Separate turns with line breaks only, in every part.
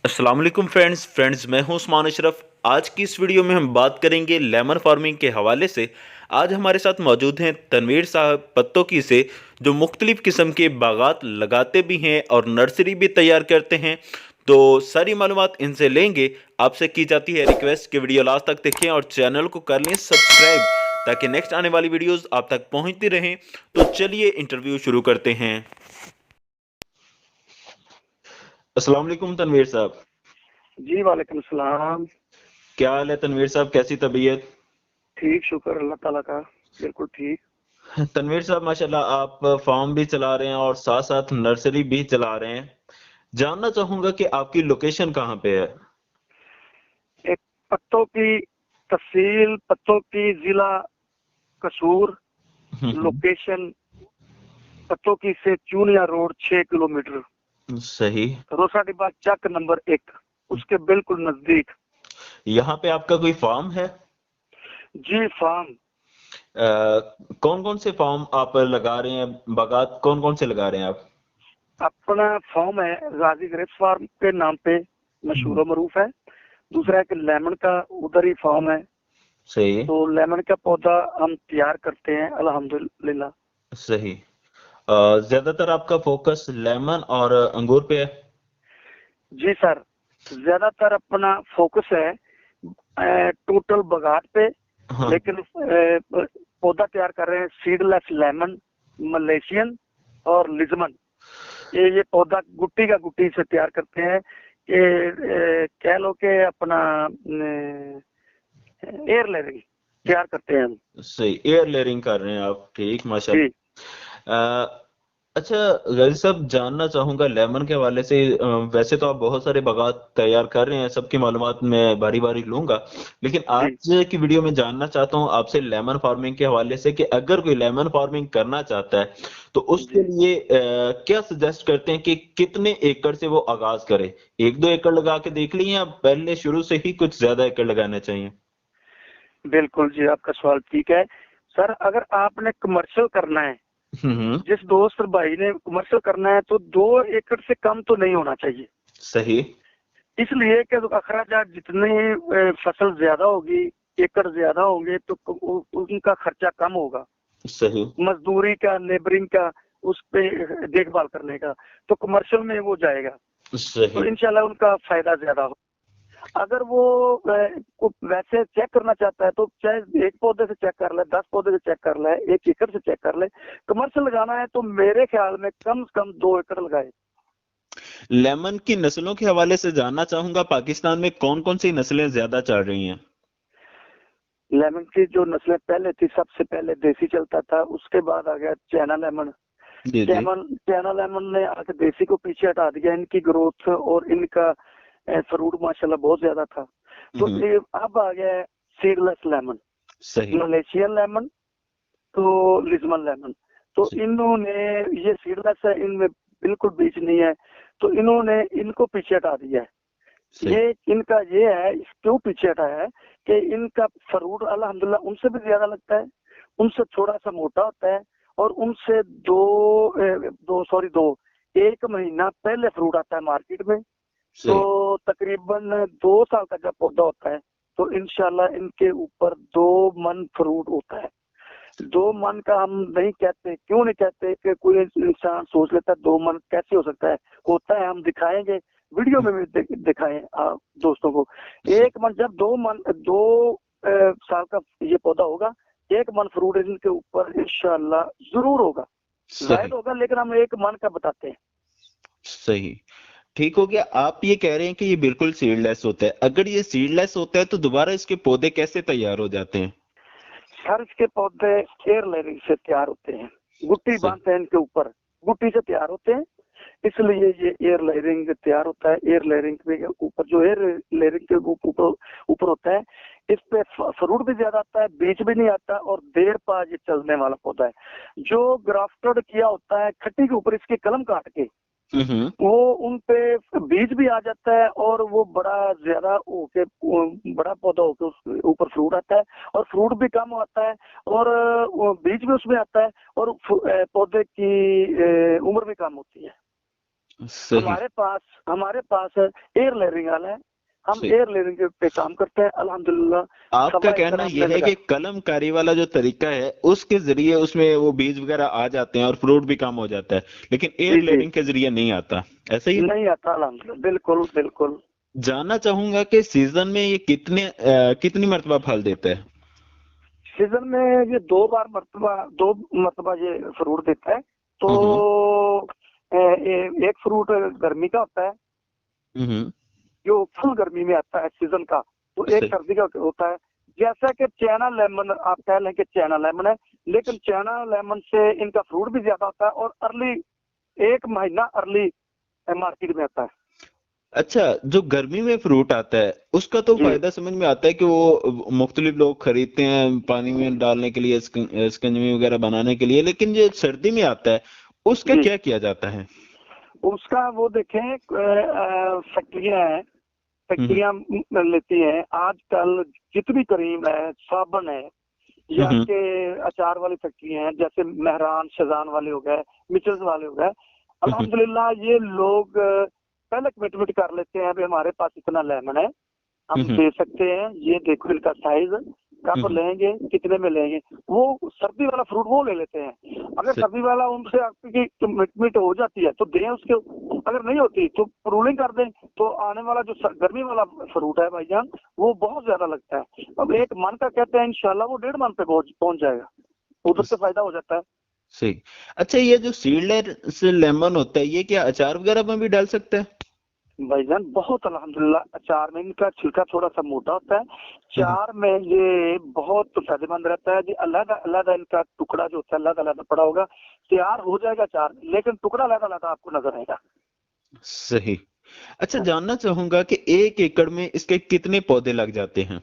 अस्सलाम वालेकुम फ्रेंड्स मैं हूं उस्मान अशरफ। आज की इस वीडियो में हम बात करेंगे लेमन फार्मिंग के हवाले से। आज हमारे साथ मौजूद हैं तनवीर साहब पत्तोकी से, जो मुख्तलिफ किस्म के बागात लगाते भी हैं और नर्सरी भी तैयार करते हैं। तो सारी मालूमात इनसे लेंगे। आपसे की जाती है रिक्वेस्ट कि वीडियो लास्ट तक देखें और चैनल को कर लें सब्सक्राइब, ताकि नेक्स्ट आने वाली वीडियोस आप तक पहुंचती रहें। तो चलिए इंटरव्यू शुरू करते हैं। अस्सलाम वालेकुम तनवीर साहब।
जी वालेकुम सलाम।
क्या हाल है तनवीर साहब, कैसी तबीयत?
ठीक, शुक्र अल्लाह ताला का। बिल्कुल ठीक।
तनवीर साहब माशाल्लाह आप फार्म भी चला रहे हैं और साथ साथ नर्सरी भी चला रहे हैं। जानना चाहूंगा कि आपकी लोकेशन कहाँ पे है?
एक पत्तों की तहसील, पत्तों की जिला कसूर,
हम्म।
लोकेशन पत्तों की से चूनिया रोड 6 किलोमीटर,
सही।
रोसा डिब्बा चक नंबर 1, उसके बिल्कुल नजदीक।
यहाँ पे आपका कोई फार्म है?
जी फार्म।
कौन कौन से फार्म आप लगा रहे हैं, बागात कौन कौन से लगा रहे हैं आप?
अपना फार्म है गाजी ग्रेप्स फार्म के नाम पे मशहूर
हम्म।
और मरूफ है। दूसरा एक लेमन का उधर ही फार्म है।
सही।
तो लेमन का पौधा हम तैयार करते हैं अल्हम्दुलिल्लाह।
सही। ज्यादातर आपका फोकस लेमन और अंगूर पे है?
जी सर, ज्यादातर अपना फोकस है टोटल बगात पे।
हाँ।
लेकिन पौधा तैयार कर रहे हैं सीडलेस लेमन, मलेशियन और लिजमन। ये पौधा गुट्टी का गुट्टी से तैयार करते हैं कि कह लो कि अपना एयर लेवल तैयार करते हैं हम।
सही, एयर लेयरिंग कर रहे हैं आप, ठीक
जी।
माशाल्लाह। अच्छा, गाजी साहब जानना चाहूंगा लेमन के हवाले से। वैसे तो आप बहुत सारे बागात तैयार कर रहे हैं, सबकी मालूमात मैं बारी बारी लूंगा, लेकिन
जी
आज की वीडियो में जानना चाहता हूं आपसे लेमन फार्मिंग के हवाले से कि अगर कोई लेमन फार्मिंग करना चाहता है तो उसके
जी।
लिए क्या सजेस्ट करते हैं कि कितने एकड़ से वो आगाज करे? एक दो एकड़ लगा के देख ली या पहले शुरू से ही कुछ ज्यादा एकड़ लगाने चाहिए?
बिल्कुल जी, आपका सवाल ठीक है सर। अगर आपने कमर्शियल करना है,
हम्म।
जिस दोस्त भाई ने कमर्शियल करना है, तो 2 एकड़ से कम तो नहीं होना चाहिए।
सही।
इसलिए कि अखराजात जितनी फसल ज्यादा होगी, एकड़ ज्यादा होंगे, तो उनका खर्चा कम होगा।
सही।
मजदूरी का, लेबरिंग का, उस पे देखभाल करने का। तो कमर्शियल में वो जाएगा, तो
सही।
इंशाल्लाह उनका फायदा ज्यादा हो। अगर वो को वैसे चेक करना चाहता है, तो चाहे एक पौधे से चेक कर ले, 10 पौधे से चेक कर ले, 1 एकड़ से चेक कर ले। कमर्शियल लगाना है तो मेरे ख्याल में कम से कम 2 एकड़ लगाए।
लेमन की नस्लों के हवाले से जानना चाहूंगा, पाकिस्तान में कौन कौन सी नस्लें ज्यादा चल रही हैं?
लेमन की जो नस्लें पहले थी, सबसे पहले देसी चलता था, उसके बाद आ गया चाइना लेमन।
जी जी।
चाइना लेमन ने आके देसी को पीछे हटा दिया। इनकी ग्रोथ और इनका फ्रूट माशाल्लाह बहुत ज्यादा था। तो
हम्म।
ये अब आ गया है सीडलेस लेमन,
सही।
मलेशियन लेमन, तो लिजमन लेमन। तो
सही।
इन्होंने, ये सीडलेस है, इनमें बिल्कुल बीज नहीं है, तो इन्होंने इनको पीछे हटा दिया है।
सही।
ये इनका ये है, क्यों पीछे हटाया है कि इनका फ्रूट अल्हम्दुलिल्लाह उनसे भी ज्यादा लगता है, उनसे थोड़ा सा मोटा होता है, और उनसे दो 1 महीना पहले फ्रूट आता है मार्केट में। तो
सही।
तकरीबन 2 साल का जब पौधा होता है, तो इंशाल्लाह इनके ऊपर 2 मन फ्रूट होता है। 2 मन का हम नहीं कहते, क्यों नहीं कहते कि कोई इंसान सोच लेता है 2 मन कैसे हो सकता है। होता है, हम दिखाएंगे, वीडियो में भी दिखाएं आप दोस्तों को।
सही।
1 मन, जब 2 साल का ये पौधा होगा, 1 मन फ्रूट इनके ऊपर इंशाल्लाह जरूर होगा।
सही।
जायद होगा, लेकिन हम 1 मन का बताते हैं।
सही। ठीक हो गया। आप ये कह रहे हैं कि ये बिल्कुल सीडलेस होता है। अगर ये सीडलेस होता है तो दोबारा इसके पौधे कैसे तैयार हो जाते हैं?
सर्च के पौधे एयर लेयरिंग से तैयार होते हैं। गुट्टी
सही।
बांधते हैं इनके ऊपर, गुट्टी से तैयार होते हैं, इसलिए ये एयर लेयरिंग तैयार होता है। एयर लेयरिंग के ऊपर, जो एयर लेयरिंग के ऊपर ऊपर होता है, इस पे फ्रूट भी ज्यादा आता है, बीज भी नहीं आता, और देर पा ये चलने वाला पौधा है। जो ग्राफ्टेड किया होता है खट्टी के ऊपर, इसकी कलम काट के,
हम्म।
वो उन पे बीज भी आ जाता है, और वो बड़ा ज्यादा होके, बड़ा पौधा होके उस ऊपर फ्रूट आता है, और फ्रूट भी कम आता है, और वो बीज भी उसमें आता है, और पौधे की उम्र भी कम होती है।
सही।
हमारे पास एयर लेयरिंग वाला है। हम
सही।
एयर लेयरिंग पे काम करते हैं अल्हम्दुलिल्लाह।
आपका
1.25 एकड़
कहना
हमने
यह है कि
लगाया।
कलमकारी वाला जो तरीका है उसके जरिए उसमें वो बीज वगैरह आ जाते हैं और फ्रूट भी कम हो जाता है, लेकिन एयर
जी जी,
लेयरिंग के जरिए नहीं आता, ऐसा ही है?
नहीं आता अल्हम्दुलिल्लाह, बिल्कुल बिल्कुल।
जानना चाहूंगा कि सीजन में ये कितनी मरतबा फल देता है?
सीजन में ये दो मरतबा ये फ्रूट देता है। तो
हम्म।
एक फ्रूट गर्मी का होता है,
हम्म।
जो फुल गर्मी में आता है सीजन का। तो एक
सही।
सर्दी का होता है। जैसा कि चाइना लेमन, आप कह लें कि चाइना लेमन है, लेकिन चाइना लेमन से इनका फ्रूट भी ज्यादा होता है और अर्ली, 1 महीना अर्ली मार्केट में आता है।
अच्छा, जो गर्मी में फ्रूट आता है उसका तो
जी
फायदा समझ में आता है कि वो मुख्तलिफ लोग खरीदते हैं पानी में डालने के लिए, स्कंजमी वगैरह बनाने के लिए, लेकिन जो सर्दी में आता है उसका
जी,
क्या किया जाता है?
उसका वो देखें, फैक्ट्रियां हैं,
हम्म।
फैक्ट्रियां लेती हैं आजकल। जितनी करीम है, साबन है, या
हम्म।
के अचार वाली फैक्ट्रियां हैं, जैसे मेहरान शेजान वाले हो गए, मिचल्स वाले हो गए।
हम्म।
अल्हम्दुलिल्लाह ये लोग पहले कमिटमेंट कर लेते हैं भी हमारे पास इतना लेमन है, हम
हम्म।
दे सकते हैं, ये देखो इनका साइज, कब
हम्म।
लेंगे, कितने में लेंगे। वो सर्दी वाला फ्रूट वो ले लेते हैं। अगर
सही।
सर्दी वाला उनसे आपकी कमिटमेंट हो जाती है तो दें उसके, अगर नहीं होती तो रूलिंग कर दें। तो आने वाला जो गर्मी वाला फ्रूट है भाईजान, वो बहुत ज्यादा लगता है। अब 1 मन का कहते हैं, इंशाल्लाह वो 1.5 मन पे पहुंच जाएगा। उधर से फायदा हो जाता है।
सही। अच्छा, ये जो सीडलेस लेमन होता है ये क्या अचार वगैरह में भी डाल सकते हैं?
भाईजान बहुत अल्हम्दुलिल्लाह, अचार में इनका छिलका थोड़ा सा मोटा होता है।
हम्म।
चार में ये बहुत फायदेमंद रहता है जी। अलग अलग इनका टुकड़ा जो होता है अलग अलग पड़ा होगा, तैयार हो जाएगा चार, लेकिन टुकड़ा अलग अलग आपको नजर आएगा।
सही। अच्छा, जानना चाहूंगा कि 1 एकड़ में इसके कितने पौधे लग जाते हैं?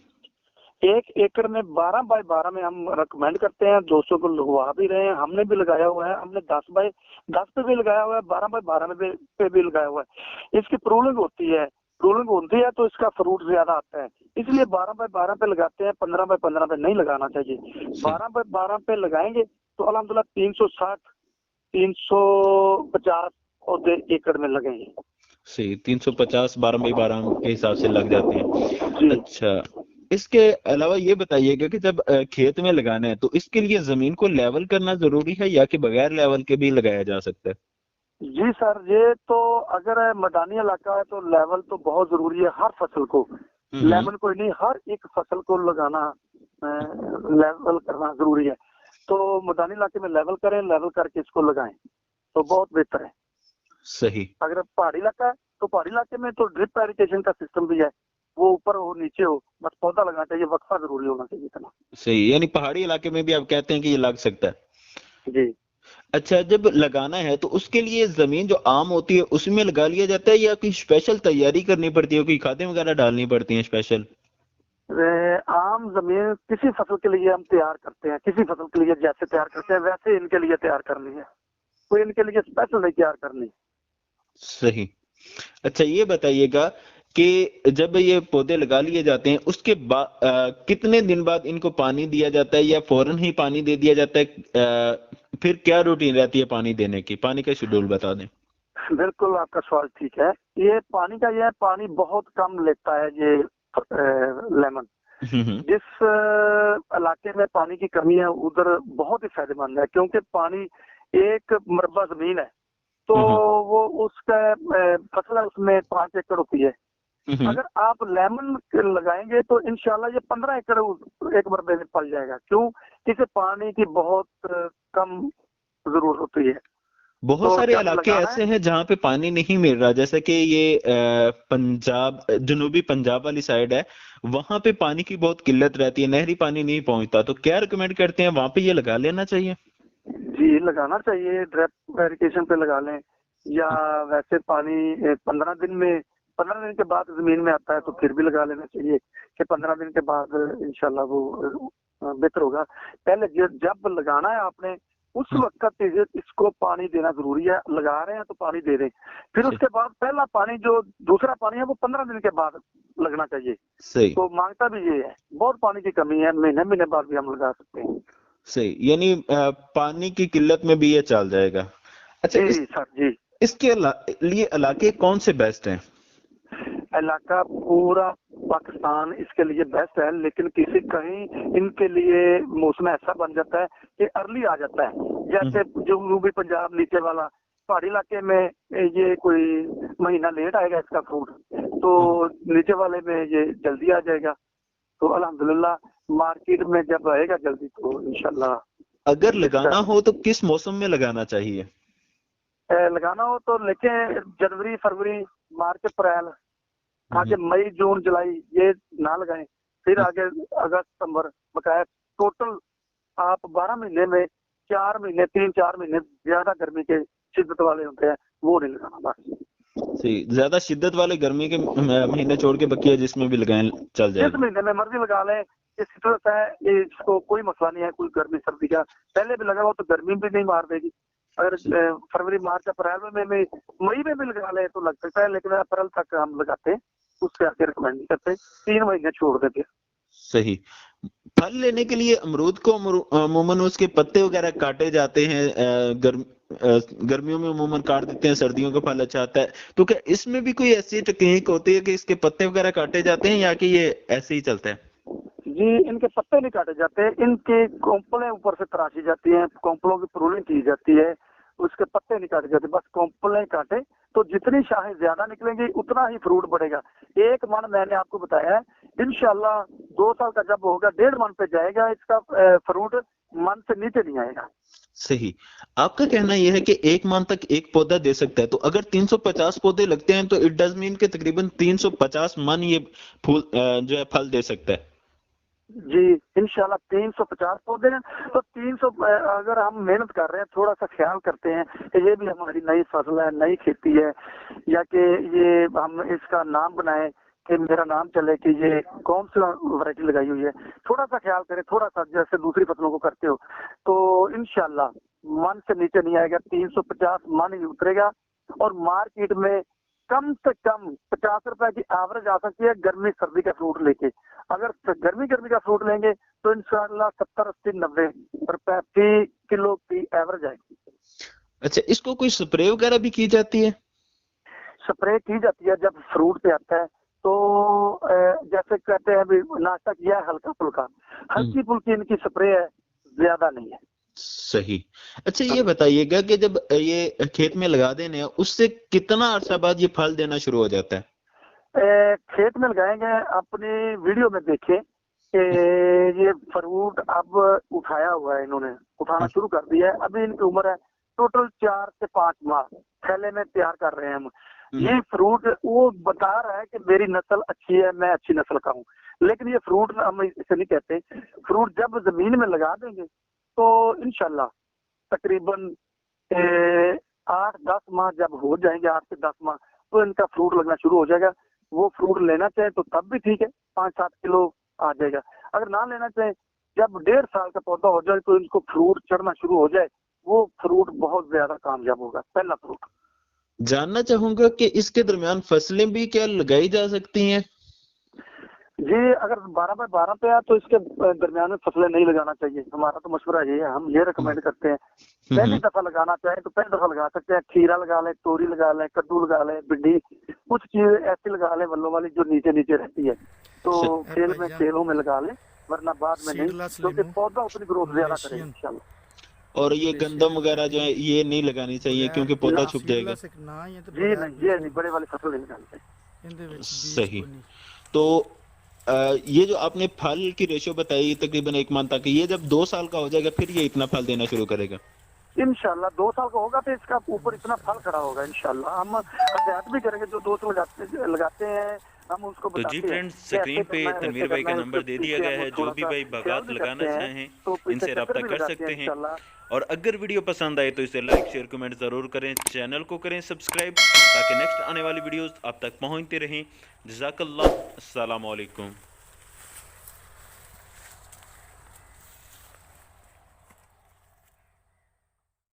1 एकड़ में 12 बाय 12 में हम रिकमेंड करते हैं। 200 को लगवा भी रहे हैं, हमने भी लगाया हुआ है। हमने 10 बाय 10 पे भी लगाया हुआ है, 12 बाय 12 में पे भी लगाया हुआ है। इसकी प्रूनिंग होती है, प्रूनिंग होती है तो इसका फ्रूट ज्यादा आता है। इसलिए 12 बाय 12 पे लगाते हैं, 15 बाय 15 पे नहीं लगाना चाहिए।
सही।
12 बाय 12 पे लगाएंगे तो अल्हम्दुलिल्लाह 360, 350 पौधे एकड़ में लगेंगे।
सही, 350 12 बाई 12 के हिसाब से लग जाते हैं।
जी
अच्छा, इसके अलावा ये बताइएगा कि जब खेत में लगाना है तो इसके लिए जमीन को लेवल करना जरूरी है या कि बगैर लेवल के भी लगाया जा सकता है?
जी सर, ये तो अगर मैदानी इलाका है तो लेवल तो बहुत जरूरी है हर फसल को।
हम्म।
लेवल कोई नहीं, हर एक फसल को लगाना, लेवल करना जरूरी है। तो मैदानी इलाके में लेवल करें, लेवल करके इसको लगाएं तो बहुत बेहतर है।
सही।
अगर पहाड़ी इलाका है तो पहाड़ी इलाके में तो ड्रिप इरिगेशन का सिस्टम भी है। वो ऊपर हो नीचे हो, बस पौधा लगाना चाहिए, वक्फा जरूरी होना चाहिए इतना।
सही, यानी पहाड़ी इलाके में भी आप कहते हैं कि ये लग सकता है।
जी
अच्छा, जब लगाना है तो उसके लिए जमीन जो आम होती है उसमें लगा लिया जाता है या कोई स्पेशल तैयारी करनी पड़ती है, कोई खादें वगैरह डालनी पड़ती हैं स्पेशल?
आम जमीन किसी फसल के लिए हम तैयार करते हैं, किसी फसल के लिए जैसे तैयार करते हैं वैसे इनके लिए तैयार करनी है। कोई इनके लिए स्पेशल नहीं तैयार करनी।
सही। अच्छा, ये बताइएगा कि जब ये पौधे लगा लिए जाते हैं उसके बाद कितने दिन बाद इनको पानी दिया जाता है या फौरन ही पानी दे दिया जाता है? फिर क्या रूटीन रहती है पानी देने की, पानी का शेड्यूल बता दें।
बिल्कुल आपका सवाल ठीक है। ये पानी का, यह पानी बहुत कम लेता है ये लेमन।
हम्म।
जिस इलाके में पानी की कमी है उधर बहुत ही फायदेमंद है, क्योंकि पानी, एक मरबा जमीन है तो
हम्म।
वो उसका फसल है उसमें 5 एकड़ होती है।
हम्म।
अगर आप लेमन लगाएंगे तो इंशाल्लाह ये 15 एकड़ एक मरबे में पल जाएगा। क्यों? इसे पानी की बहुत कम जरूरत होती है।
बहुत
तो
सारे
जब
इलाके
लगाना है,
ऐसे हैं जहाँ पे पानी नहीं मिल रहा, जैसे कि ये पंजाब, जनूबी पंजाब वाली साइड है, वहां पे पानी की बहुत किल्लत रहती है, नहरी पानी नहीं पहुंचता, तो क्या रिकमेंड करते हैं, वहां पे ये लगा लेना चाहिए?
जी लगाना चाहिए, ड्रिप इरिगेशन पे लगा लें। या वैसे पानी 15 दिन में, 15 दिन के बाद जमीन में आता है तो फिर भी लगा लेना चाहिए कि 15 दिन के बाद इंशाल्लाह वो बेहतर होगा। पहले जब लगाना है आपने उस वक्त इसको पानी देना जरूरी है। लगा रहे हैं तो पानी दे दें। फिर
सही।
उसके बाद पहला पानी, जो दूसरा पानी है, वो 15 दिन के बाद लगना चाहिए।
सही।
तो मांगता भी ये है, बहुत पानी की कमी है, महीने महीने बाद भी हम लगा सकते हैं।
सही, यानी पानी की किल्लत में भी ये चल जाएगा। अच्छा,
जी
इस
सर जी।
इसके लिए इलाके कौन से बेस्ट हैं?
इलाका पूरा पाकिस्तान इसके लिए बेस्ट है, लेकिन किसी कहीं इनके लिए मौसम ऐसा बन जाता है कि अर्ली आ जाता है। जैसे जनूबी पंजाब नीचे वाला पहाड़ी इलाके में ये कोई महीना लेट आएगा इसका फ्रूट, तो नीचे वाले में ये जल्दी आ जाएगा। तो अल्हम्दुलिल्लाह मार्केट में जब आएगा जल्दी तो इंशाल्लाह।
अगर लगाना हो तो किस मौसम में लगाना चाहिए?
लगाना हो तो लेके जनवरी, फरवरी, मार्च, अप्रैल, आगे मई, जून, जुलाई ये ना लगाएं। फिर आगे अगस्त, सितंबर, बकाया टोटल आप 12 महीने में 4 महीने 3-4 महीने ज्यादा गर्मी के शिद्दत वाले होते हैं, वो नहीं लगाना बस।
सही, ज्यादा शिद्दत वाले गर्मी के महीने छोड़ के बाकी जिसमें भी लगाएं चल
जिस
जाएगा।
महीने में मर्जी लगा लें, ये सिट्रस है, ये इसको कोई मसला नहीं है, कोई गर्मी सर्दी का। पहले भी लगा हो तो गर्मी भी नहीं मार देगी। अगर फरवरी, मार्च, अप्रैल में मई में भी लगा ले तो लग सकता है, लेकिन अप्रैल तक हम लगाते हैं, उससे आगे रिकमेंड नहीं करते, 3 महीने छोड़ देते।
सही। फल लेने के लिए अमरूद को अमूमन उसके पत्ते वगैरह काटे जाते हैं, गर्मियों में अमूमन काट देते हैं, सर्दियों का फल अच्छा आता है। तो क्या इसमें भी कोई ऐसी टेक्निक होती है कि इसके पत्ते वगैरह काटे जाते हैं या कि ये ऐसे ही चलता है?
जी, इनके पत्ते नहीं काटे जाते, इनके कोंपलें ऊपर से तराशी जाती हैं, कोंपलों की प्रूनिंग की जाती है, उसके पत्ते नहीं काटे जाते, बस कोंपलें काटे तो जितनी शाखें ज्यादा निकलेंगी उतना ही फ्रूट बढ़ेगा। 1 मन मैंने आपको बताया है, इंशाल्लाह 2 साल का जब होगा 1.5 मन पे जाएगा इसका फ्रूट, मन से नीचे नहीं आएगा।
सही। आपका कहना यह है कि 1 मन तक एक पौधा दे सकता है, तो अगर 350 पौधे लगते हैं तो इट डज मीन के तकरीबन 350 मन ये फूल जो है फल दे सकता है।
जी इंशाल्लाह 350 पौधे हैं, तो 300 अगर हम मेहनत कर रहे हैं, थोड़ा सा ख्याल करते हैं कि ये भी हमारी नई फसल है, नई खेती है, या कि ये हम इसका नाम बनाए कि मेरा नाम चले कि ये कौन सा वैरायटी लगाई हुई है, थोड़ा सा ख्याल करें, थोड़ा सा जैसे दूसरी फसलों को करते हो, तो इंशाल्लाह मन से नीचे नहीं आएगा, 350 मन ही उतरेगा। और मार्केट में कम से कम 50 रुपए की एवरेज आ सकती है गर्मी सर्दी का फ्रूट लेके। अगर गर्मी का फ्रूट लेंगे तो इंशाल्लाह 70, 80, 90 रुपए फी किलो की एवरेज आएगी।
अच्छा, इसको कोई स्प्रे वगैरह भी की जाती है?
स्प्रे की जाती है जब फ्रूट पे आता है, तो जैसे कहते हैं अभी नाश्ता किया है हल्का फुल्का, हल्की फुल्की इनकी स्प्रे है, ज्यादा नहीं है।
सही। अच्छा, ये बताइएगा कि जब ये खेत में लगा देने उससे कितना अरसा बाद ये फल देना शुरू हो जाता है?
खेत में लगाएंगे, अपनी वीडियो में देखें कि ये फ्रूट अब उठाया हुआ है, इन्होंने उठाना शुरू कर दिया है, अभी इनकी उम्र है टोटल 4 से 5 माह, थैले में तैयार कर रहे हैं हम। ये फ्रूट वो बता रहा है कि मेरी नस्ल अच्छी है, मैं अच्छी नस्ल का हूँ, लेकिन ये फ्रूट हम इसे नहीं कहते। फ्रूट जब जमीन में लगा देंगे तो इंशाल्लाह तकरीबन 8-10 माह जब हो जाएंगे, 8 से 10 माह, तो इनका फ्रूट लगना शुरू हो जाएगा। वो फ्रूट लेना चाहे तो तब भी ठीक है, 5-7 किलो आ जाएगा। अगर ना लेना चाहे, जब 1.5 साल का पौधा हो जाए तो इनको फ्रूट चढ़ना शुरू हो जाए, वो फ्रूट बहुत ज्यादा कामयाब होगा, पहला फ्रूट।
जानना चाहूंगा कि इसके दरमियान फसलें भी क्या लगाई जा सकती हैं?
जी, अगर 12x12 पे है तो इसके दरमियान में फसलें नहीं लगाना चाहिए, हमारा तो मशवरा ये है, हम ये रिकमेंड करते हैं। पहली दफा लगाना चाहे तो पहली दफा लगा सकते हैं, खीरा लगा लें, तोरी लगा लें, कद्दू लगा लें, भिंडी, कुछ चीज ऐसी लगा लें वल्लों वाली जो नीचे नीचे रहती है, तो खेलों में लगा लें, वरना बाद में नहीं, क्योंकि पौधा अपनी ग्रोथ ज्यादा करेगा इंशाल्लाह।
और ये गंदम वगैरह जो है ये नहीं लगानी चाहिए क्योंकि पौधा छुप जाएगा।
जी नहीं, ये नहीं, बड़े वाली फसल नहीं लगानी।
सही। तो ये जो आपने फल की रेशियो बताई तकरीबन 1 माह तक, ये जब 2 साल का हो जाएगा फिर ये इतना फल देना शुरू करेगा?
इंशाल्लाह 2 साल का होगा तो इसका ऊपर इतना फल खड़ा होगा इंशाल्लाह। हम हदायत भी करेंगे, जो दोस्त लगाते हैं हम उसको
तो जी फ्रेंड्स, स्क्रीन पे तनवीर भाई का नंबर दे दिया गया है, जो भी भाई बागात लगाना चाहें इनसे रब्ता कर सकते हैं। और अगर वीडियो पसंद आए तो इसे लाइक, शेयर, कमेंट ज़रूर करें, चैनल को करें सब्सक्राइब ताकि नेक्स्ट आने वाली वीडियोस आप तक पहुंचते रहें। जज़ाकल्लाह, अस्सलाम वालेकुम।